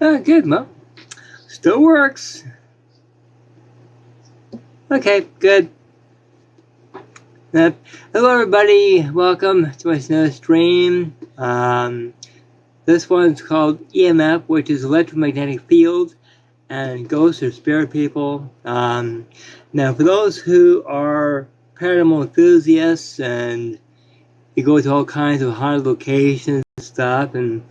Good, Mo. Still works. Okay, good. Hello, everybody. Welcome to my another stream. This one's called EMF, which is electromagnetic field, and ghosts or spirit people. Now, for those who are paranormal enthusiasts and you go to all kinds of haunted locations and stuff, and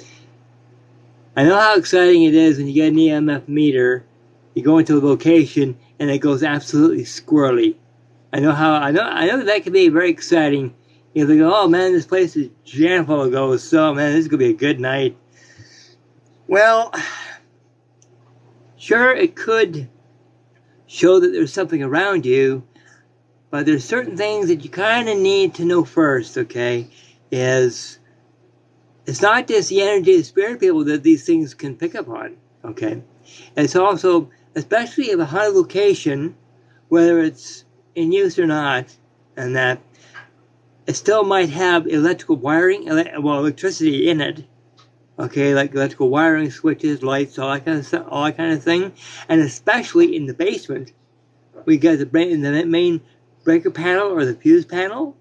I know how exciting it is when you get an EMF meter, you go into a location and it goes absolutely squirrely. I know that can be very exciting. You think, oh man, this place is jam full of ghosts, so man, this is gonna be a good night. Well, sure, it could show that there's something around you, but there's certain things that you kind of need to know first, okay? It's not just the energy of spirit people that these things can pick up on, okay? It's also, especially if a haunted location, whether it's in use or not, and that it still might have electrical wiring, electricity in it, okay, like electrical wiring, switches, lights, all that kind of stuff, all that kind of thing, and especially in the basement, we got the main breaker panel or the fuse panel,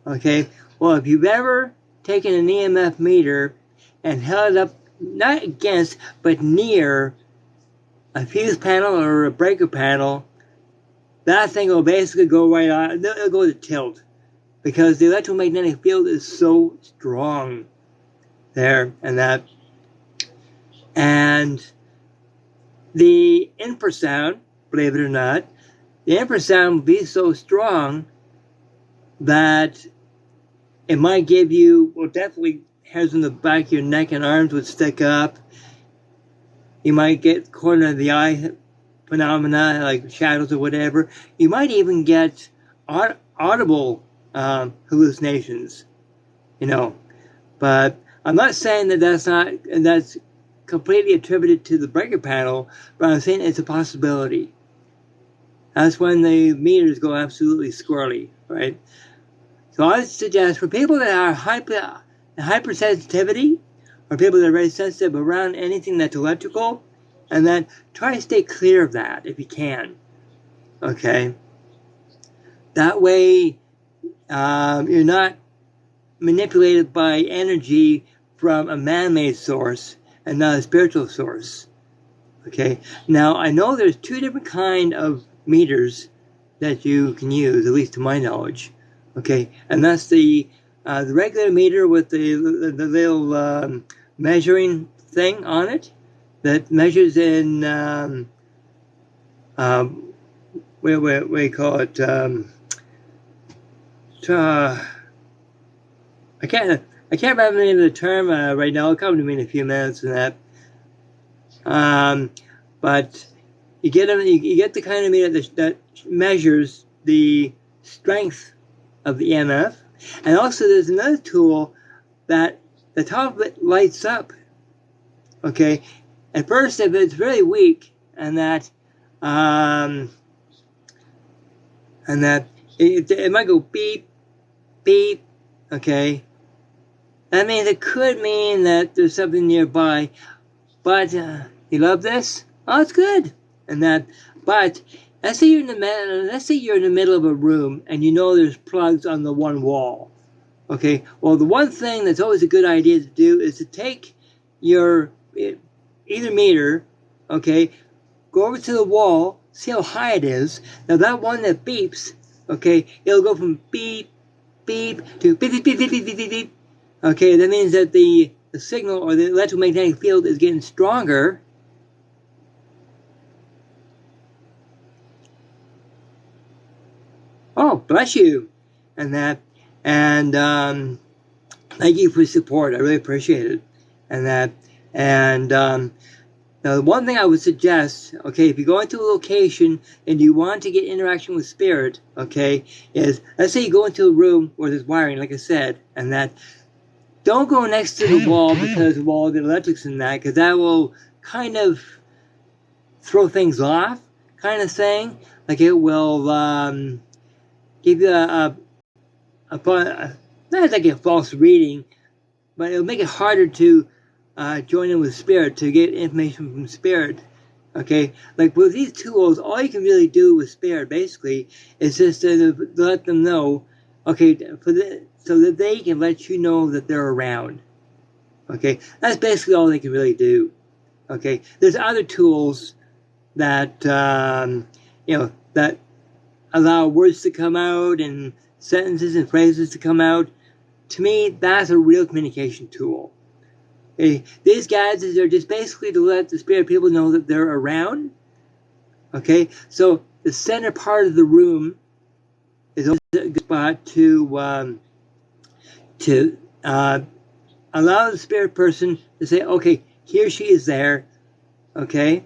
okay. Well, if you've ever taken an EMF meter and held it up, not against, but near a fuse panel or a breaker panel, that thing will basically go right on, it'll go to tilt, because the electromagnetic field is so strong there, and that. And the infrasound, believe it or not, the infrasound will be so strong that it might give you, well, definitely hairs on the back of your neck and arms would stick up. You might get corner of the eye phenomena, like shadows or whatever. You might even get audible hallucinations, But I'm not saying that that's completely attributed to the breaker panel, but I'm saying it's a possibility. That's when the meters go absolutely squirrely, right? So I suggest for people that are hypersensitivity, or people that are very sensitive around anything that's electrical, and then try to stay clear of that if you can. Okay? That way, you're not manipulated by energy from a man-made source and not a spiritual source. Okay? Now, I know there's two different kind of meters that you can use, at least to my knowledge. Okay? And that's the regular meter with the little measuring thing on it that measures in what do you call it? I can't remember the name of the term right now. It'll come to me in a few minutes and that. But you get the kind of meter that measures the strength of the EMF, and also there's another tool that the top of it lights up. Okay, at first if it's really weak, and that it might go beep, beep. Okay, that means it could mean that there's something nearby. But you love this? Oh, it's good. And that, but let's say you're in the middle of a room and you know there's plugs on the one wall. Okay, well, the one thing that's always a good idea to do is to take your either meter, okay, go over to the wall, see how high it is. Now that one that beeps, okay, it'll go from beep, beep to beep, beep, beep, beep, beep, beep, beep, beep. Okay, that means that the signal or the electromagnetic field is getting stronger. Oh, bless you. And that, and thank you for your support. I really appreciate it. And that, and now the one thing I would suggest, okay, if you go into a location and you want to get interaction with spirit, okay, is, let's say you go into a room where there's wiring, like I said, and that, don't go next to the wall because of all the electrics in that, because that will kind of throw things off, kind of thing. Like it will give you not like a false reading, but it'll make it harder to join in with spirit to get information from spirit. Okay, like with these tools, all you can really do with spirit basically is just to let them know, okay, so that they can let you know that they're around. Okay, that's basically all they can really do. Okay, there's other tools that that allow words to come out and sentences and phrases to come out. To me, that's a real communication tool. Okay? These guys are just basically to let the spirit people know that they're around. Okay, so the center part of the room is always a good spot to allow the spirit person to say, okay, he or she is there. Okay,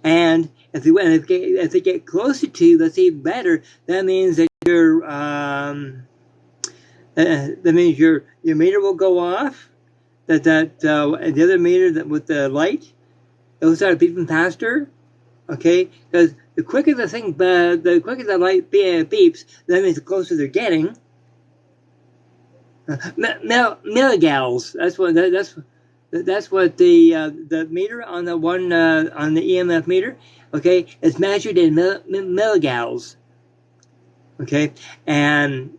and if they get closer to you, that's even better. That means that your meter will go off. The other meter that with the light, it'll start beeping faster. Okay, because the quicker the light beeps, that means the closer they're getting. Milligals. That's what the meter on the one on the EMF meter. Okay, it's measured in milligals. Okay, and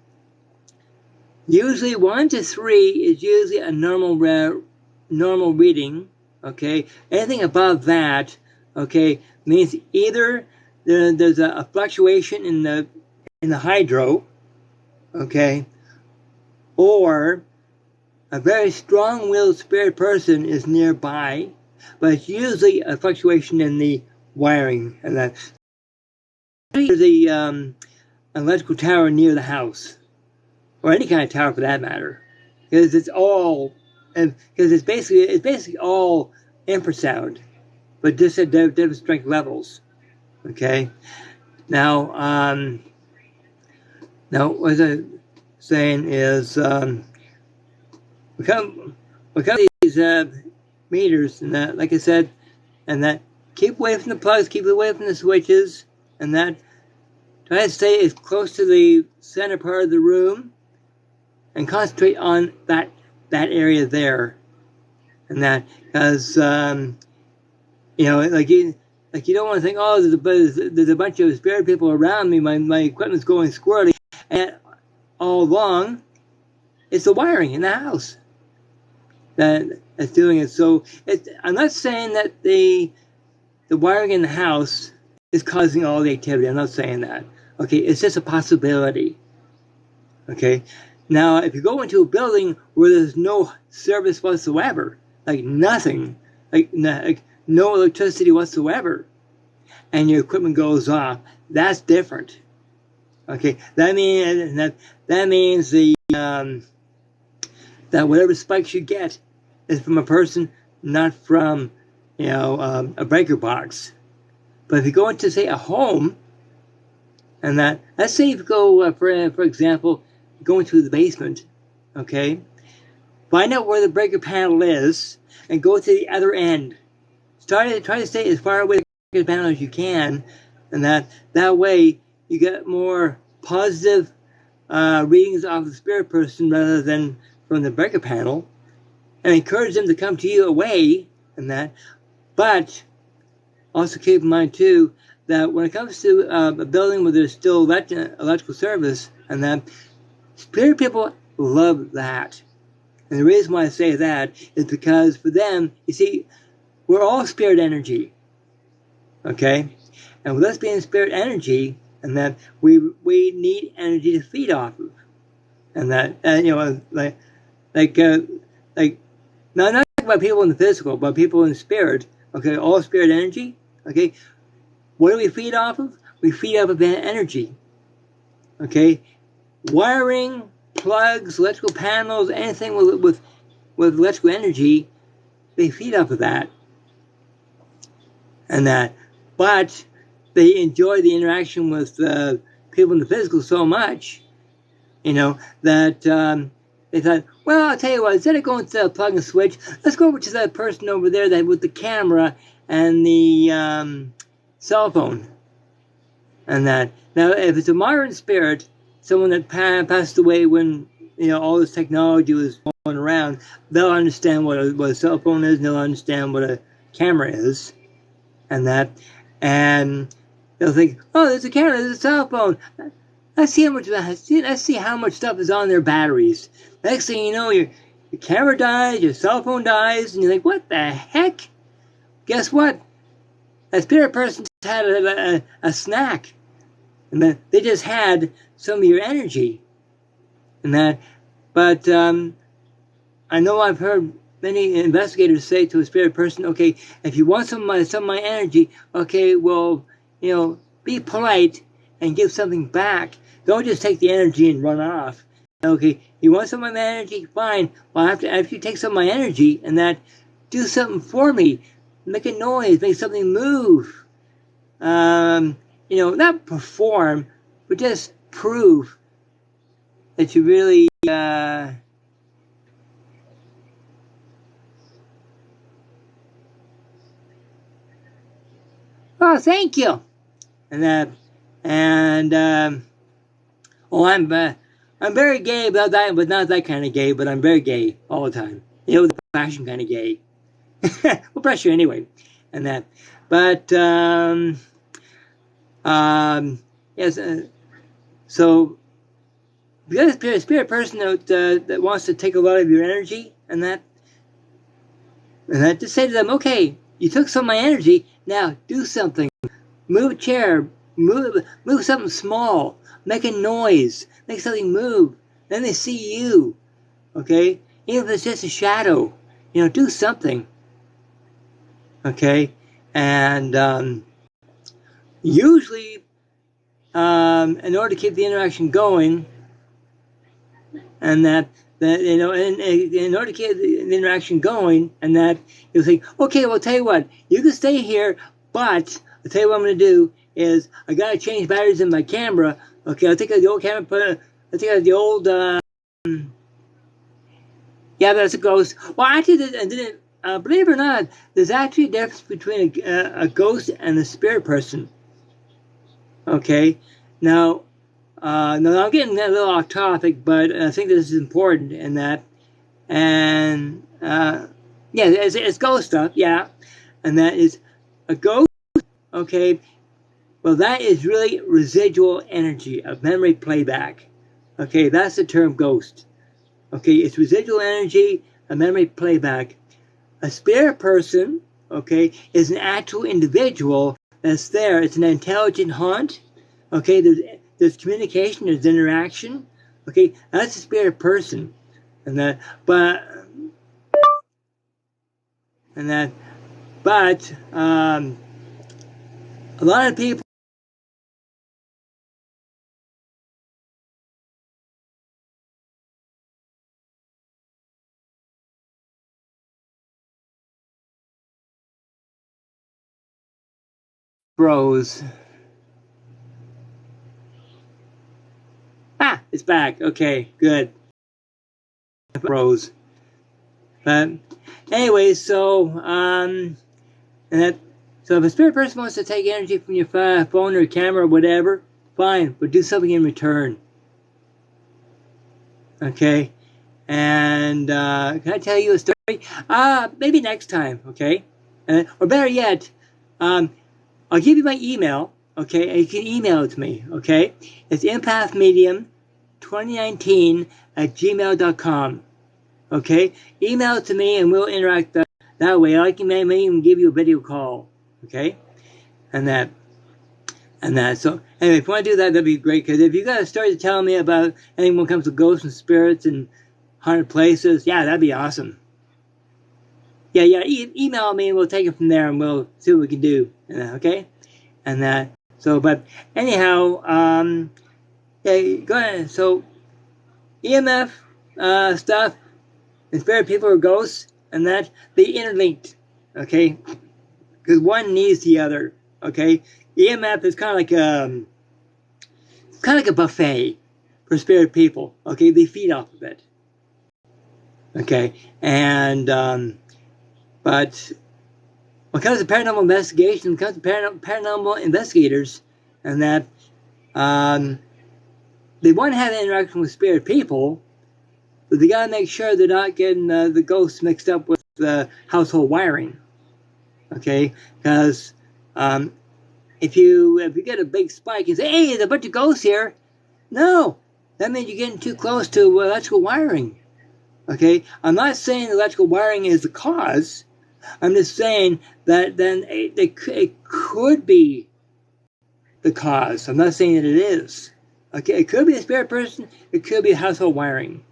usually 1 to 3 is usually a normal reading. Okay, anything above that, okay, means either there's a fluctuation in the hydro, okay, or a very strong-willed spirit person is nearby, but it's usually a fluctuation in the wiring, and that there's the electrical tower near the house, or any kind of tower for that matter, because it's basically all infrasound, but just at different strength levels. Okay, now what I'm saying is become these meters, and that, like I said, and that keep away from the plugs, keep away from the switches, and that try to stay as close to the center part of the room and concentrate on that area there, and that, because you don't want to think, oh, there's a bunch of spirit people around me, my equipment's going squirrely, and all along it's the wiring in the house that's doing it. So I'm not saying that the wiring in the house is causing all the activity. I'm not saying that. Okay, it's just a possibility. Okay, now if you go into a building where there's no service whatsoever, like nothing, like no electricity whatsoever, and your equipment goes off, that's different. Okay, that means that whatever spikes you get is from a person, not from a breaker box. But if you go into, say, a home, and let's say if you go for example, go into the basement, okay, find out where the breaker panel is and go to the other end. Try to stay as far away from the breaker panel as you can, and that way you get more positive readings off the spirit person rather than from the breaker panel, and encourage them to come to you away and that. But also keep in mind too that when it comes to a building where there's still electrical service, and that spirit people love that. And the reason why I say that is because for them, you see, we're all spirit energy. Okay? And with us being spirit energy, and that we need energy to feed off of. And that, now I'm not talking about people in the physical, but people in the spirit. Okay, all spirit energy. Okay, what do we feed off of? We feed off of that energy. Okay, wiring, plugs, electrical panels, anything with electrical energy, they feed off of that. And that, but they enjoy the interaction with people in the physical so much, that they thought, well, I'll tell you what, instead of going to plug and switch, let's go over to that person over there that with the camera and the cell phone. And that, now, if it's a modern spirit, someone that passed away when, all this technology was going around, they'll understand what a cell phone is, and they'll understand what a camera is, and they'll think, oh, there's a camera, there's a cell phone. Let's see how much stuff is on their batteries. Next thing you know, your camera dies, your cell phone dies, and you're like, what the heck? Guess what? A spirit person just had a snack, and then they just had some of your energy, But I know I've heard many investigators say to a spirit person, okay, if you want some of my energy, okay, well, be polite and give something back. Don't just take the energy and run off. Okay, you want some of my energy? Fine. Well, after you take some of my energy do something for me. Make a noise, make something move. Not perform, but just prove that you really, oh, thank you. I'm very gay about that, but not that kind of gay, but I'm very gay all the time. The passion kind of gay. Well, pressure anyway. Yes, so because a spirit person that wants to take a lot of your energy just say to them, okay, you took some of my energy, now do something. Move a chair, move something small, make a noise, make something move. Then they see you, okay? Even if it's just a shadow, do something, okay? And usually, in order to keep the interaction going, and in order to keep the interaction going, you'll think, okay, well, I'll tell you what, you can stay here, but I'll tell you what I'm going to do is I got to change batteries in my camera. Okay, I'll take out the old camera, I'll take out the old, yeah, that's a ghost. Well, actually, believe it or not, there's actually a difference between a ghost and a spirit person. Okay, now I'm getting a little off topic, but I think this is important yeah, it's ghost stuff, yeah, and that is a ghost, okay, well, that is really residual energy of memory playback, okay, that's the term ghost, okay, it's residual energy of memory playback. A spirit person, okay, is an actual individual that's there, it's an intelligent haunt, okay, there's communication, there's interaction, okay, that's a spirit person, but a lot of people froze. It's back. Okay, good. Froze. But anyway, so so if a spirit person wants to take energy from your phone or camera or whatever, fine, but do something in return. Okay, and can I tell you a story? Maybe next time. Okay, or better yet, I'll give you my email. Okay, and you can email it to me. Okay, it's empathmedium2019@gmail.com. Okay, email it to me and we'll interact that way. I can maybe even give you a video call. Okay, and so anyway, if you want to do that, that'd be great. Because if you got a story to tell me about anything when it comes to ghosts and spirits and haunted places, yeah, that'd be awesome. Yeah, email me and we'll take it from there and we'll see what we can do. Okay, but anyhow, yeah, go ahead. So EMF stuff. And spirit people are ghosts, and they interlinked, okay? Because one needs the other, okay? EMF is kind of like a buffet for spirit people, okay? They feed off of it, okay? And but when it comes to paranormal investigation, when it comes to paranormal investigators, they want to have an interaction with spirit people, but they got to make sure they're not getting the ghosts mixed up with the household wiring. Okay, because if you get a big spike and say, "Hey, there's a bunch of ghosts here," no, that means you're getting too close to electrical wiring. Okay, I'm not saying electrical wiring is the cause. I'm just saying that then it could be the cause. I'm not saying that it is. Okay, it could be a spirit person. It could be household wiring.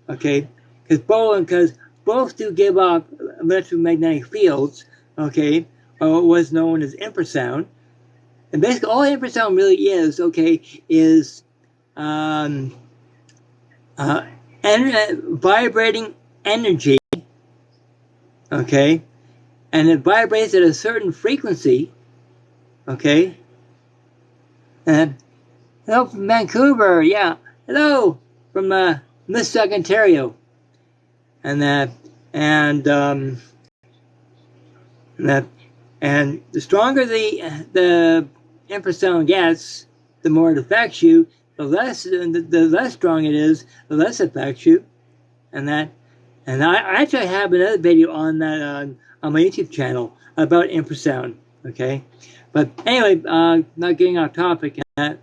Okay, because both do give off electromagnetic fields. Okay, or what's known as infrasound. And basically, all infrasound really is, okay, is vibrating energy. Okay, and it vibrates at a certain frequency. Okay. Hello from Vancouver, yeah. Hello from Mississauga, Ontario. And the stronger the infrasound gets, the more it affects you. The less strong it is, the less it affects you. And I actually have another video on that on my YouTube channel about infrasound. Okay, but anyway, not getting off topic on that.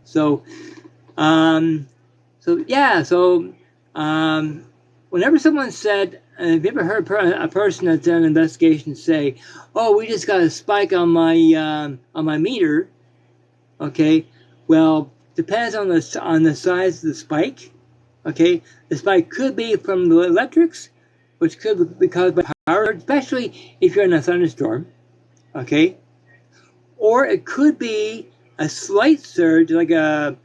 Whenever someone said, have you ever heard a person that's done an investigation say, "Oh, we just got a spike on my meter"? Okay, well, depends on the size of the spike. Okay, the spike could be from the electrics, which could be caused by power, especially if you're in a thunderstorm. Okay, or it could be a slight surge, like a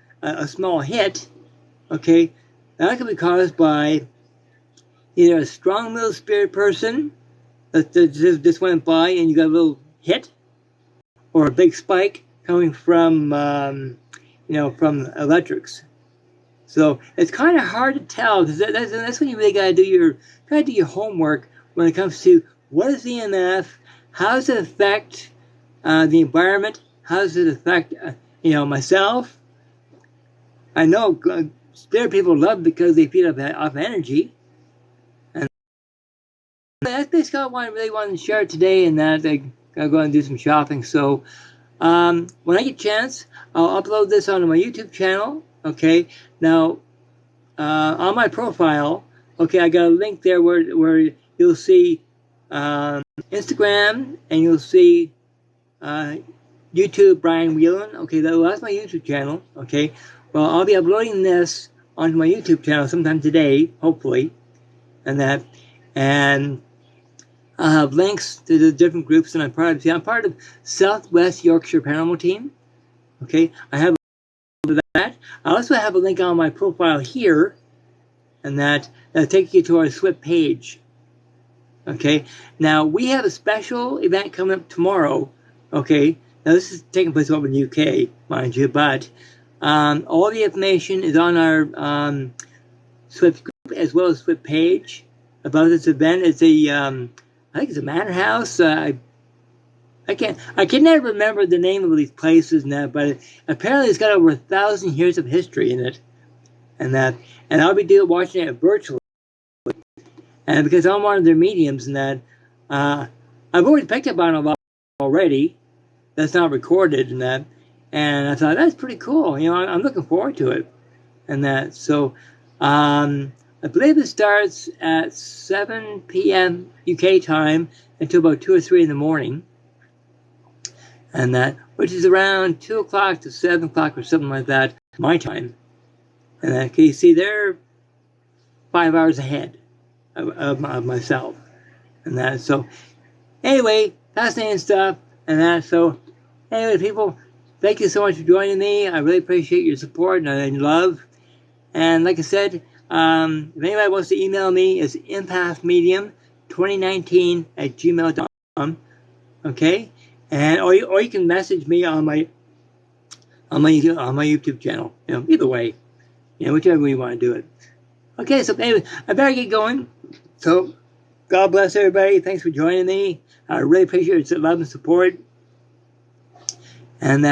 small hit. Okay, that could be caused by either a strong-willed spirit person that just went by and you got a little hit, or a big spike coming from from electrics. So it's kind of hard to tell, because that's when you really got to do your homework when it comes to what is the EMF, how does it affect the environment, how does it affect myself. I know spirit people love it because they feed off energy. And that's basically what I really wanted to share today, and that I gotta go and do some shopping. So when I get a chance, I'll upload this onto my YouTube channel. Okay, now on my profile, okay, I got a link there where you'll see Instagram, and you'll see YouTube Brian Wieland. Okay, that's my YouTube channel. Okay, well, I'll be uploading this onto my YouTube channel sometime today, hopefully, and I'll have links to the different groups that I'm part of. See, I'm part of Southwest Yorkshire Paranormal Team. Okay, I have that. I also have a link on my profile here, and that'll take you to our SWYPT page. Okay, now we have a special event coming up tomorrow. Okay, now this is taking place over in the UK, mind you, but all the information is on our SWYPT group as well as SWYPT page about this event. It's I think it's a manor house. I can never remember the name of these places now, but apparently it's got over 1,000 years of history in it, and I'll be watching it virtually, and because I'm one of their mediums, and I've already picked up on a lot already that's not recorded, and I thought that's pretty cool. I'm looking forward to it, and so I believe it starts at 7 p.m. UK time until about 2 or 3 in the morning. And which is around 2 o'clock to 7 o'clock or something like that, my time. And can you see, they're 5 hours ahead of myself. And so anyway, fascinating stuff. And so anyway, people, thank you so much for joining me. I really appreciate your support and love. And like I said, if anybody wants to email me, it's empathmedium2019@gmail.com. Okay, and or you can message me on my YouTube channel. Either way, whichever way you want to do it. Okay, so anyway, I better get going. So God bless everybody. Thanks for joining me. I really appreciate your love and support. And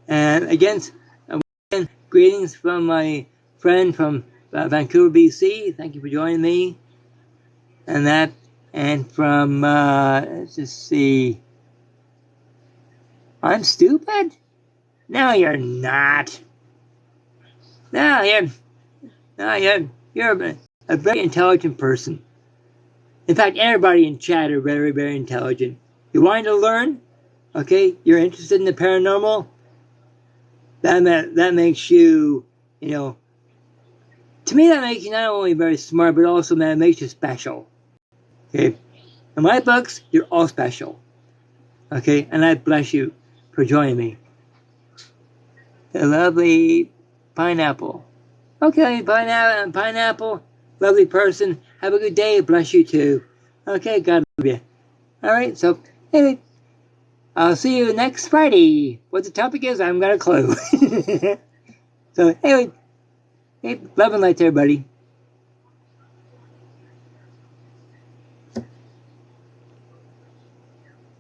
again, greetings from my friend from Vancouver, BC. Thank you for joining me. And from, let's just see. I'm stupid? No, you're not. No, you're a very intelligent person. In fact, everybody in chat are very, very intelligent. You want to learn? Okay, you're interested in the paranormal? That makes you, to me that makes you not only very smart, but also, man, it makes you special. Okay? In my books, you're all special. Okay? And I bless you for joining me. The lovely pineapple. Okay, pineapple. Lovely person. Have a good day. Bless you too. Okay, God love you. Alright, so, anyway, I'll see you next Friday. What the topic is, I haven't got a clue. So, anyway, love and light to everybody.